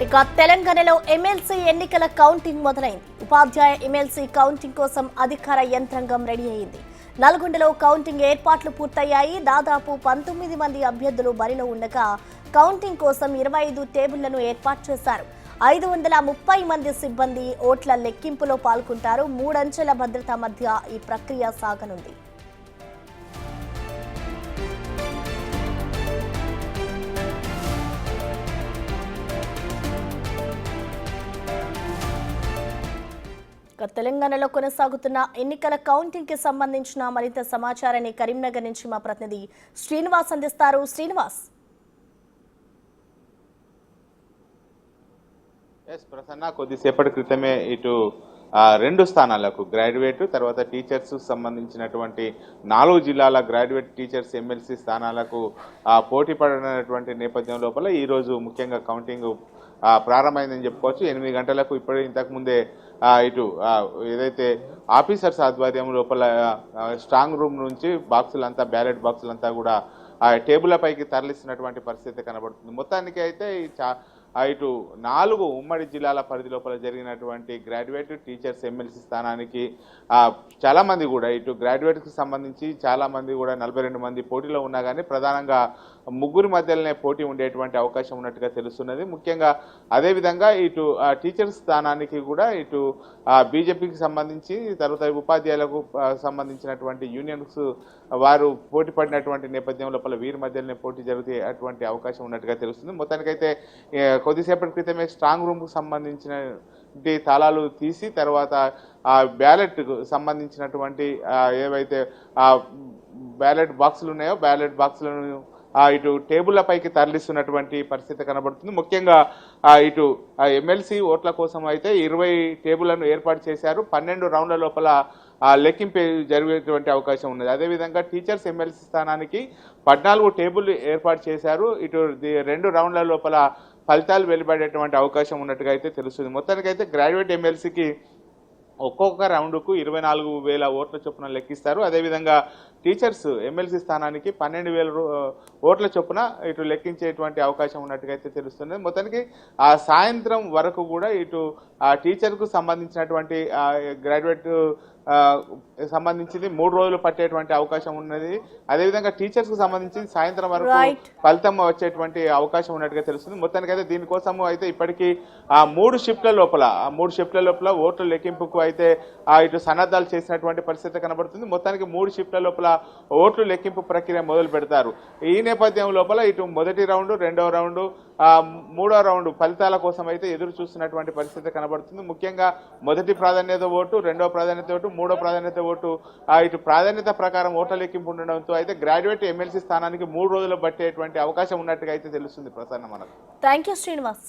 ఇక తెలంగాణలో ఎమ్మెల్సీ ఎన్నికల కౌంటింగ్ మొదలైంది. ఉపాధ్యాయ ఎమ్మెల్సీ కౌంటింగ్ కోసం అధికార యంత్రాంగం రెడీ అయింది. నల్గొండలో కౌంటింగ్ ఏర్పాట్లు పూర్తయ్యాయి. దాదాపు 19 మంది అభ్యర్థులు బరిలో ఉండగా కౌంటింగ్ కోసం 25 టేబుళ్లను ఏర్పాటు చేశారు. 530 మంది సిబ్బంది ఓట్ల లెక్కింపులో పాల్గొంటారు. 3 అంచెల భద్రత మధ్య ఈ ప్రక్రియ సాగనుంది. తెలంగాణలో కొనసాగుతున్న ఎన్నికల కౌంటింగ్ కి సంబంధించిన మరింత సమాచారాన్ని కరీంనగర్ నుంచి మా ప్రతినిధి శ్రీనివాస్ అందిస్తారు. శ్రీనివాస్. ప్రసన్న, కొద్దిసేపటి క్రితమే ఇటు 2 స్థానాలకు గ్రాడ్యుయేట్ తర్వాత టీచర్స్ సంబంధించినటువంటి 4 జిల్లాల గ్రాడ్యుయేట్ టీచర్స్ ఎమ్మెల్సీ స్థానాలకు పోటీ పడినటువంటి నేపథ్యం లోపల ఈరోజు ముఖ్యంగా కౌంటింగ్ ప్రారంభమైందని చెప్పుకోవచ్చు. 8 గంటలకు ఇంతకుముందే ఇటు ఏదైతే ఆఫీసర్స్ ఆధ్వర్యం లోపల స్ట్రాంగ్ రూమ్ నుంచి బ్యాలెట్ బాక్సులంతా కూడా టేబుల్ల పైకి తరలిస్తున్నటువంటి పరిస్థితి కనబడుతుంది. మొత్తానికి అయితే ఇటు 4 ఉమ్మడి జిల్లాల పరిధి లోపల జరిగినటువంటి గ్రాడ్యుయేట్ టీచర్స్ ఎమ్మెల్సీ స్థానానికి చాలామంది కూడా ఇటు గ్రాడ్యుయేట్కి సంబంధించి చాలామంది కూడా 42 మంది పోటీలో ఉన్నా కానీ ప్రధానంగా 3 మధ్యలోనే పోటీ ఉండేటువంటి అవకాశం ఉన్నట్టుగా తెలుస్తున్నది. ముఖ్యంగా అదేవిధంగా ఇటు టీచర్స్ స్థానానికి కూడా ఇటు బీజేపీకి సంబంధించి తర్వాత ఉపాధ్యాయులకు సంబంధించినటువంటి యూనియన్స్ వారు పోటీ పడినటువంటి నేపథ్యం లోపల వీరి మధ్యలోనే పోటీ జరిగేటువంటి అవకాశం ఉన్నట్టుగా తెలుస్తుంది. మొత్తానికైతే కొద్దిసేపటి క్రితమే స్ట్రాంగ్ రూమ్కు సంబంధించిన తాళాలు తీసి తర్వాత బ్యాలెట్కు సంబంధించినటువంటి ఏవైతే బ్యాలెట్ బాక్సులు ఉన్నాయో బ్యాలెట్ బాక్సులను ఇటు టేబుల్ల పైకి తరలిస్తున్నటువంటి పరిస్థితి కనబడుతుంది. ముఖ్యంగా ఇటు ఎమ్మెల్సీ ఓట్ల కోసం అయితే 20 టేబుళ్లను ఏర్పాటు చేశారు. 12 రౌండ్ల లోపల లెక్కింపు జరిగేటువంటి అవకాశం ఉన్నది. అదేవిధంగా టీచర్స్ ఎమ్మెల్సీ స్థానానికి 14 టేబుల్ ఏర్పాటు చేశారు. ఇటు 2 రౌండ్ల లోపల ఫలితాలు వెలువడేటువంటి అవకాశం ఉన్నట్టుగా అయితే తెలుస్తుంది. మొత్తానికైతే గ్రాడ్యుయేట్ ఎమ్మెల్సీకి ఒక్కొక్క రౌండ్కు 24,000 ఓట్ల చొప్పున లెక్కిస్తారు. అదేవిధంగా టీచర్స్ ఎమ్మెల్సీ స్థానానికి 12,000 ఓట్ల చొప్పున ఇటు లెక్కించేటువంటి అవకాశం ఉన్నట్టుగా అయితే తెలుస్తుంది. మొత్తానికి సాయంత్రం వరకు కూడా ఇటు టీచర్కు సంబంధించినటువంటి గ్రాడ్యుయేట్ సంబంధించింది 3 రోజులు పట్టేటువంటి అవకాశం ఉన్నది. అదేవిధంగా టీచర్స్కు సంబంధించి సాయంత్రం వరకు ఫలితం వచ్చేటువంటి అవకాశం ఉన్నట్టుగా తెలుస్తుంది. మొత్తానికైతే దీనికోసము అయితే ఇప్పటికీ 3 షిఫ్ట్ల లోపల ఓట్ల లెక్కింపుకు అయితే ఇటు సన్నద్ధాలు చేసినటువంటి పరిస్థితి కనబడుతుంది. మొత్తానికి 3 షిఫ్ట్ల లోపల ఓట్లు లెక్కింపు ప్రక్రియ మొదలు పెడతారు. ఈ నేపథ్యం లోపల ఇటు మొదటి రౌండ్, 2వ రౌండ్, 3వ రౌండ్ ఫలితాల కోసం అయితే ఎదురు చూస్తున్నటువంటి పరిస్థితి కనబడుతుంది. ముఖ్యంగా మొదటి ప్రాధాన్యత ఓటు, 2వ ప్రాధాన్యత ఓటు, 3వ ప్రాధాన్యత ఓటు ఇటు ప్రాధాన్యత ప్రకారం ఓట్ల లెక్కింపు ఉండడంతో అయితే గ్రాడ్యుయేట్ ఎమ్మెల్సీ స్థానానికి 3 రోజులు పట్టేటువంటి అవకాశం ఉన్నట్టుగా అయితే తెలుస్తుంది. ప్రసన్న మనకు. Thank you Srinivas.